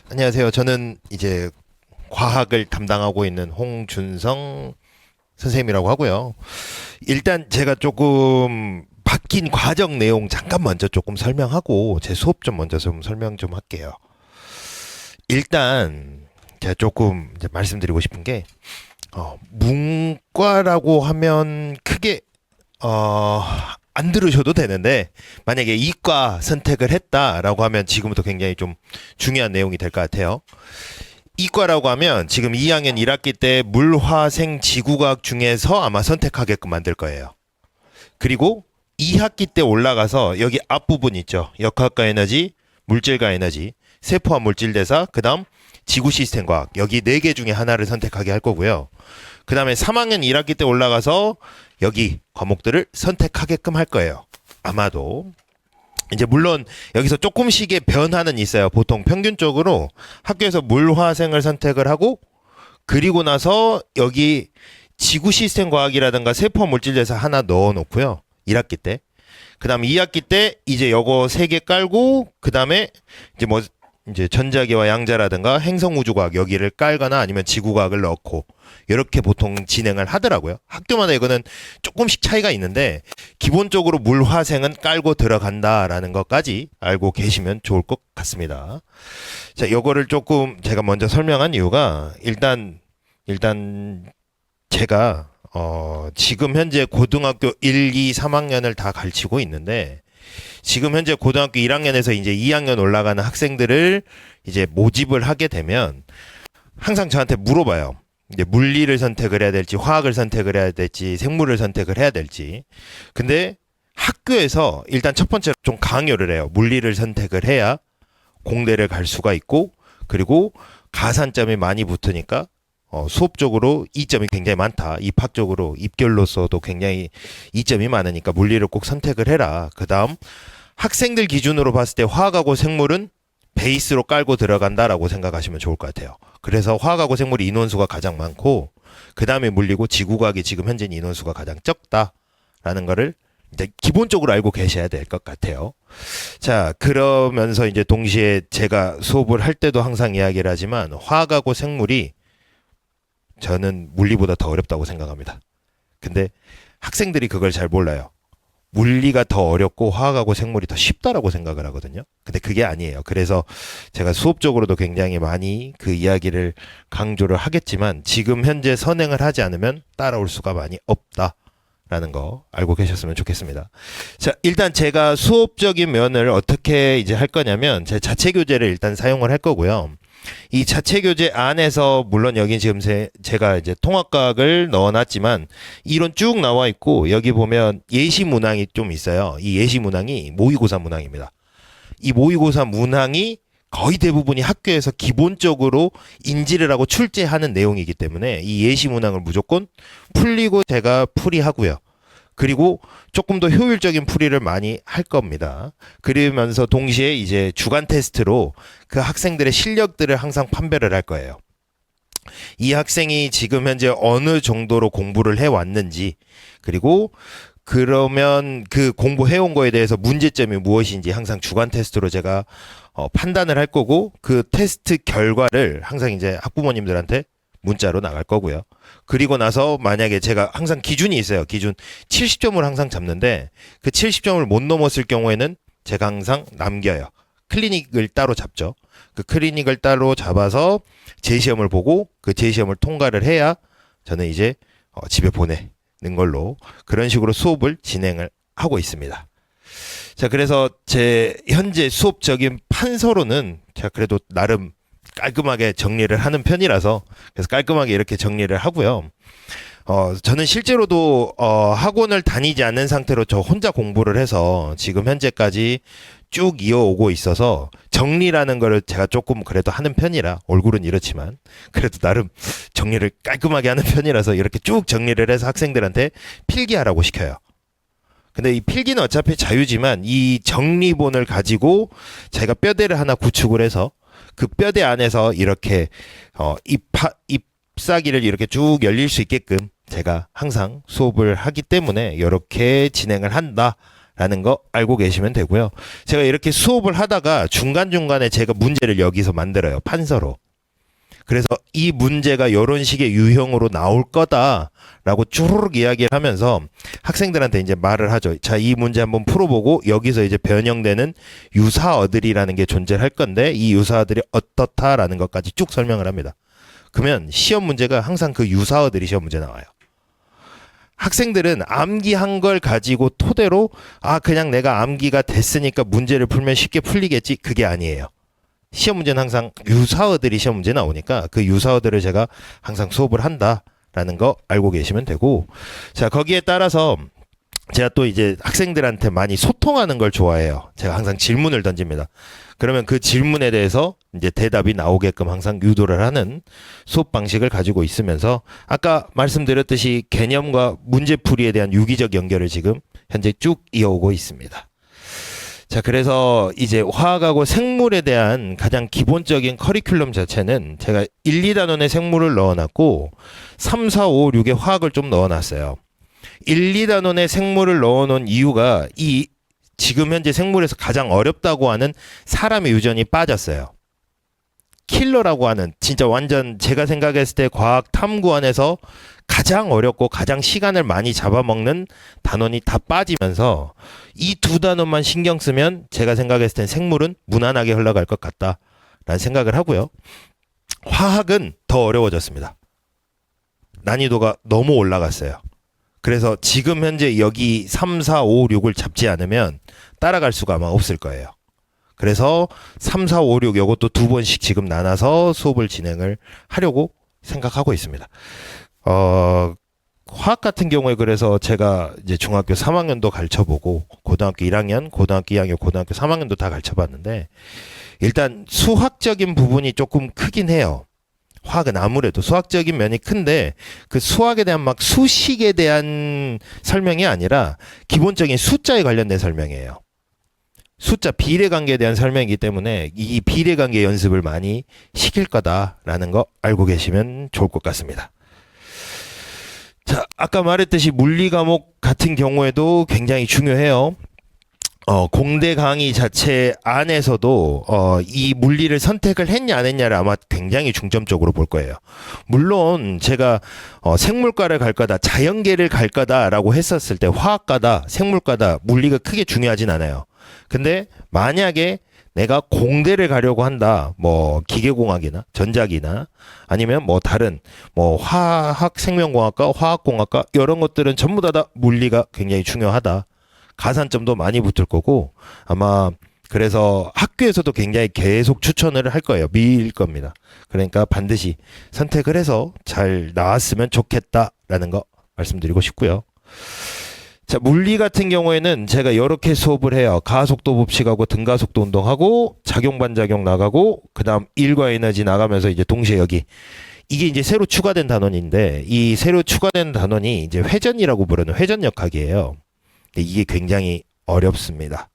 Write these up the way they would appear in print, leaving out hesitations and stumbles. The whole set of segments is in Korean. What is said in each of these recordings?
안녕하세요. 저는 이제 과학을 담당하고 있는 홍준성 선생님이라고 하고요. 일단 제가 조금 바뀐 과정 내용 잠깐 먼저 조금 설명하고 제 수업 좀 먼저 좀 설명 좀 할게요. 일단 제가 조금 이제 말씀드리고 싶은 게 문과라고 하면 크게 어, 안 들으셔도 되는데 만약에 이과 선택을 했다라고 하면 지금부터 굉장히 좀 중요한 내용이 될 것 같아요. 이과라고 하면 지금 2학년 1학기 때 물화생 지구과학 중에서 아마 선택하게끔 만들 거예요. 그리고 2학기 때 올라가서 여기 앞부분 있죠. 역학과 에너지, 물질과 에너지, 세포와 물질 대사, 그다음 지구 시스템 과학. 여기 4개 중에 하나를 선택하게 할 거고요. 그다음에 3학년 1학기 때 올라가서 여기 과목들을 선택하게끔 할 거예요. 아마도 이제 물론 여기서 조금씩의 변화는 있어요. 보통 평균적으로 학교에서 물화생을 선택을 하고 그리고 나서 여기 지구 시스템 과학이라든가 세포 물질 대사 하나 넣어 놓고요. 1학기 때. 그다음 2학기 때 이제 요거 3개 깔고 그다음에 이제 뭐 이제 전자기와 양자라든가 행성 우주과학 여기를 깔거나 아니면 지구과학을 넣고 이렇게 보통 진행을 하더라고요. 학교마다 이거는 조금씩 차이가 있는데 기본적으로 물화생은 깔고 들어간다라는 것까지 알고 계시면 좋을 것 같습니다. 자, 요거를 조금 제가 먼저 설명한 이유가 일단 제가 지금 현재 고등학교 1, 2, 3학년을 다 가르치고 있는데 지금 현재 고등학교 1학년에서 이제 2학년 올라가는 학생들을 이제 모집을 하게 되면 항상 저한테 물어봐요. 이제 물리를 선택을 해야 될지, 화학을 선택을 해야 될지, 생물을 선택을 해야 될지. 근데 학교에서 일단 첫 번째로 좀 강요를 해요. 물리를 선택을 해야 공대를 갈 수가 있고, 그리고 가산점이 많이 붙으니까 수업적으로 이점이 굉장히 많다. 입학적으로 입결로서도 굉장히 이점이 많으니까 물리를 꼭 선택을 해라. 그 다음 학생들 기준으로 봤을 때 화학하고 생물은 베이스로 깔고 들어간다라고 생각하시면 좋을 것 같아요. 그래서 화학하고 생물이 인원수가 가장 많고 그 다음에 물리고 지구과학이 지금 현재 인원수가 가장 적다라는 거를 이제 기본적으로 알고 계셔야 될 것 같아요. 자, 그러면서 이제 동시에 제가 수업을 할 때도 항상 이야기를 하지만 화학하고 생물이 저는 물리보다 더 어렵다고 생각합니다. 근데 학생들이 그걸 잘 몰라요. 물리가 더 어렵고 화학하고 생물이 더 쉽다라고 생각을 하거든요. 근데 그게 아니에요. 그래서 제가 수업적으로도 굉장히 많이 그 이야기를 강조를 하겠지만 지금 현재 선행을 하지 않으면 따라올 수가 많이 없다라는 거 알고 계셨으면 좋겠습니다. 자, 일단 제가 수업적인 면을 어떻게 이제 할 거냐면 제 자체 교재를 일단 사용을 할 거고요. 이 자체 교재 안에서 물론 여기 지금 제가 이제 통합과학을 넣어놨지만 이론 쭉 나와 있고 여기 보면 예시 문항이 좀 있어요. 이 예시 문항이 모의고사 문항입니다. 이 모의고사 문항이 거의 대부분이 학교에서 기본적으로 인지를 하고 출제하는 내용이기 때문에 이 예시 문항을 무조건 풀리고 제가 풀이하고요. 그리고 조금 더 효율적인 풀이를 많이 할 겁니다. 그러면서 동시에 이제 주간 테스트로 그 학생들의 실력들을 항상 판별을 할 거예요. 이 학생이 지금 현재 어느 정도로 공부를 해왔는지, 그리고 그러면 그 공부해온 거에 대해서 문제점이 무엇인지 항상 주간 테스트로 제가 판단을 할 거고, 그 테스트 결과를 항상 이제 학부모님들한테 문자로 나갈 거고요. 그리고 나서 만약에 제가 항상 기준이 있어요. 기준 70점을 항상 잡는데 그 70점을 못 넘었을 경우에는 제가 항상 남겨요. 클리닉을 따로 잡죠. 그 클리닉을 따로 잡아서 재시험을 보고 그 재시험을 통과를 해야 저는 이제 집에 보내는 걸로 그런 식으로 수업을 진행을 하고 있습니다. 자, 그래서 제 현재 수업적인 판서로는 제가 그래도 나름 깔끔하게 정리를 하는 편이라서 그래서 깔끔하게 이렇게 정리를 하고요. 저는 실제로도 학원을 다니지 않는 상태로 저 혼자 공부를 해서 지금 현재까지 쭉 이어오고 있어서 정리라는 거를 제가 조금 그래도 하는 편이라 얼굴은 이렇지만 그래도 나름 정리를 깔끔하게 하는 편이라서 이렇게 쭉 정리를 해서 학생들한테 필기하라고 시켜요. 근데 이 필기는 어차피 자유지만 이 정리본을 가지고 제가 뼈대를 하나 구축을 해서 그 뼈대 안에서 이렇게 잎사귀를 이렇게 쭉 열릴 수 있게끔 제가 항상 수업을 하기 때문에 이렇게 진행을 한다 라는 거 알고 계시면 되고요. 제가 이렇게 수업을 하다가 중간중간에 제가 문제를 여기서 만들어요. 판서로. 그래서 이 문제가 이런 식의 유형으로 나올 거다라고 쭈루룩 이야기를 하면서 학생들한테 이제 말을 하죠. 자, 이 문제 한번 풀어보고 여기서 이제 변형되는 유사어들이라는 게 존재할 건데 이 유사어들이 어떻다라는 것까지 쭉 설명을 합니다. 그러면 시험 문제가 항상 그 유사어들이 시험 문제 나와요. 학생들은 암기한 걸 가지고 토대로 그냥 내가 암기가 됐으니까 문제를 풀면 쉽게 풀리겠지. 그게 아니에요. 시험 문제는 항상 유사어들이 시험 문제 나오니까 그 유사어들을 제가 항상 수업을 한다라는 거 알고 계시면 되고, 자, 거기에 따라서 제가 또 이제 학생들한테 많이 소통하는 걸 좋아해요. 제가 항상 질문을 던집니다. 그러면 그 질문에 대해서 이제 대답이 나오게끔 항상 유도를 하는 수업 방식을 가지고 있으면서 아까 말씀드렸듯이 개념과 문제풀이에 대한 유기적 연결을 지금 현재 쭉 이어오고 있습니다. 자, 그래서 이제 화학하고 생물에 대한 가장 기본적인 커리큘럼 자체는 제가 1, 2단원에 생물을 넣어놨고 3, 4, 5, 6에 화학을 좀 넣어놨어요. 1, 2단원에 생물을 넣어놓은 이유가 이 지금 현재 생물에서 가장 어렵다고 하는 사람의 유전이 빠졌어요. 킬러라고 하는 진짜 완전 제가 생각했을 때 과학 탐구원에서 가장 어렵고 가장 시간을 많이 잡아먹는 단원이 다 빠지면서 이 두 단원만 신경 쓰면 제가 생각했을 땐 생물은 무난하게 흘러갈 것 같다라는 생각을 하고요. 화학은 더 어려워졌습니다. 난이도가 너무 올라갔어요. 그래서 지금 현재 여기 3, 4, 5, 6을 잡지 않으면 따라갈 수가 아마 없을 거예요. 그래서 3, 4, 5, 6 이것도 두 번씩 지금 나눠서 수업을 진행을 하려고 생각하고 있습니다. 화학 같은 경우에 그래서 제가 이제 중학교 3학년도 가르쳐보고 고등학교 1학년, 고등학교 2학년, 고등학교 3학년도 다 가르쳐봤는데 일단 수학적인 부분이 조금 크긴 해요. 화학은 아무래도 수학적인 면이 큰데 그 수학에 대한 막 수식에 대한 설명이 아니라 기본적인 숫자에 관련된 설명이에요. 숫자 비례관계에 대한 설명이기 때문에 이 비례관계 연습을 많이 시킬 거다라는 거 알고 계시면 좋을 것 같습니다. 자, 아까 말했듯이 물리 과목 같은 경우에도 굉장히 중요해요. 공대 강의 자체 안에서도 이 물리를 선택을 했냐 안 했냐를 아마 굉장히 중점적으로 볼 거예요. 물론 제가 생물과를 갈 거다, 자연계를 갈 거다라고 했었을 때 화학과다, 생물과다, 물리가 크게 중요하진 않아요. 근데 만약에 내가 공대를 가려고 한다, 뭐 기계공학이나 전자기나 아니면 뭐 다른 뭐 화학 생명공학과, 화학공학과 이런 것들은 전부 다 물리가 굉장히 중요하다. 가산점도 많이 붙을 거고 아마 그래서 학교에서도 굉장히 계속 추천을 할 거예요. 미일 겁니다. 그러니까 반드시 선택을 해서 잘 나왔으면 좋겠다라는 거 말씀드리고 싶고요. 자, 물리 같은 경우에는 제가 이렇게 수업을 해요. 가속도 법칙하고 등가속도 운동하고 작용 반작용 나가고 그다음 일과 에너지 나가면서 이제 동시에 여기 이게 이제 새로 추가된 단원인데 이 새로 추가된 단원이 이제 회전이라고 부르는 회전역학이에요. 이게 굉장히 어렵습니다.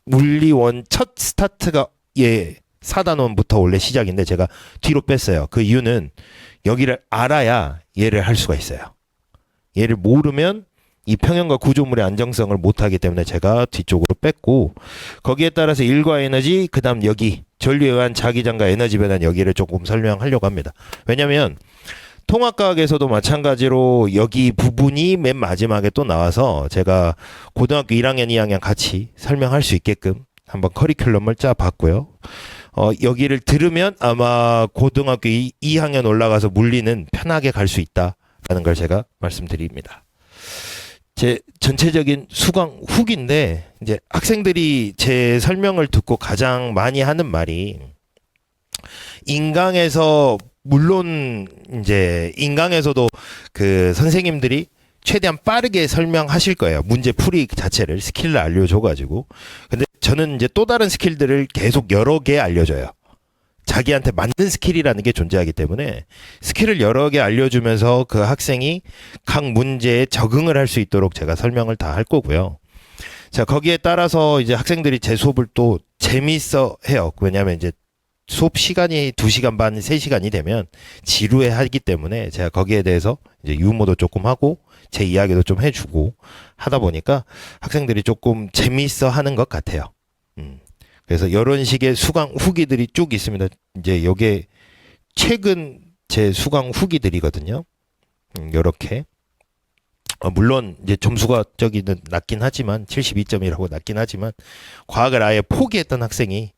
물리원 첫 스타트가 4단원부터 원래 시작인데 제가 뒤로 뺐어요. 그 이유는 여기를 알아야 얘를 할 수가 있어요. 얘를 모르면 이 평형과 구조물의 안정성을 못하기 때문에 제가 뒤쪽으로 뺐고 거기에 따라서 일과 에너지 그 다음 여기 전류에 의한 자기장과 에너지 변환 여기를 조금 설명하려고 합니다. 왜냐하면 통합과학에서도 마찬가지로 여기 부분이 맨 마지막에 또 나와서 제가 고등학교 1학년, 2학년 같이 설명할 수 있게끔 한번 커리큘럼을 짜봤고요. 여기를 들으면 아마 고등학교 2학년 올라가서 물리는 편하게 갈 수 있다라는 걸 제가 말씀드립니다. 제 전체적인 수강 후기인데 이제 학생들이 제 설명을 듣고 가장 많이 하는 말이 인강에서 물론 이제 인강에서도 그 선생님들이 최대한 빠르게 설명하실 거예요. 문제 풀이 자체를 스킬을 알려줘가지고. 근데 저는 이제 또 다른 스킬들을 계속 여러 개 알려줘요. 자기한테 맞는 스킬이라는 게 존재하기 때문에 스킬을 여러 개 알려주면서 그 학생이 각 문제에 적응을 할 수 있도록 제가 설명을 다 할 거고요. 자, 거기에 따라서 이제 학생들이 제 수업을 또 재미있어 해요. 왜냐하면 이제 수업 시간이 2시간 반, 3시간이 되면 지루해 하기 때문에 제가 거기에 대해서 이제 유머도 조금 하고 제 이야기도 좀 해주고 하다 보니까 학생들이 조금 재미있어 하는 것 같아요. 그래서 이런 식의 수강 후기들이 쭉 있습니다. 이제 요게 최근 제 수강 후기들이거든요. 요렇게. 물론 이제 점수가 저기는 낮긴 하지만 72점이라고 낮긴 하지만 과학을 아예 포기했던 학생이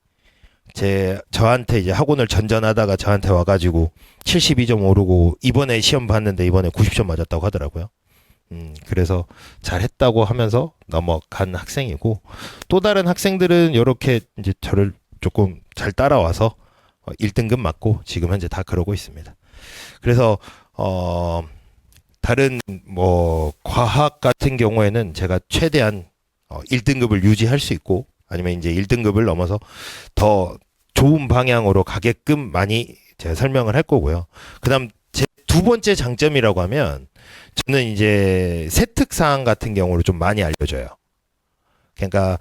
저한테 이제 학원을 전전하다가 저한테 와가지고 72점 오르고 이번에 시험 봤는데 이번에 90점 맞았다고 하더라고요. 그래서 잘했다고 하면서 넘어간 학생이고 또 다른 학생들은 이렇게 이제 저를 조금 잘 따라와서 1등급 맞고 지금 현재 다 그러고 있습니다. 그래서 다른 뭐 과학 같은 경우에는 제가 최대한 1등급을 유지할 수 있고 아니면 이제 1등급을 넘어서 더 좋은 방향으로 가게끔 많이 제가 설명을 할 거고요. 그다음 제 두 번째 장점이라고 하면 저는 이제 세특사항 같은 경우를 좀 많이 알려줘요. 그러니까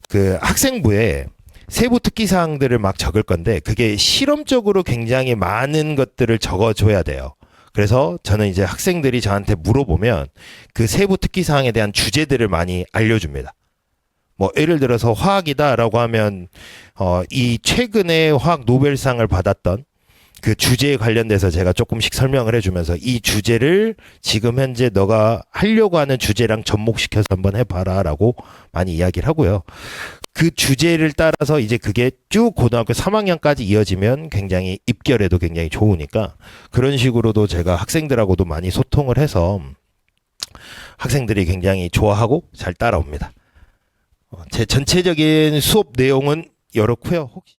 그 학생부에 세부 특기 사항들을 막 적을 건데 그게 실험적으로 굉장히 많은 것들을 적어줘야 돼요. 그래서 저는 이제 학생들이 저한테 물어보면 그 세부 특기 사항에 대한 주제들을 많이 알려줍니다. 뭐 예를 들어서 화학이다라고 하면 이 최근에 화학 노벨상을 받았던 그 주제에 관련돼서 제가 조금씩 설명을 해주면서 이 주제를 지금 현재 너가 하려고 하는 주제랑 접목시켜서 한번 해봐라라고 많이 이야기를 하고요. 그 주제를 따라서 이제 그게 쭉 고등학교 3학년까지 이어지면 굉장히 입결에도 굉장히 좋으니까 그런 식으로도 제가 학생들하고도 많이 소통을 해서 학생들이 굉장히 좋아하고 잘 따라옵니다. 제 전체적인 수업 내용은 이렇고요. 혹시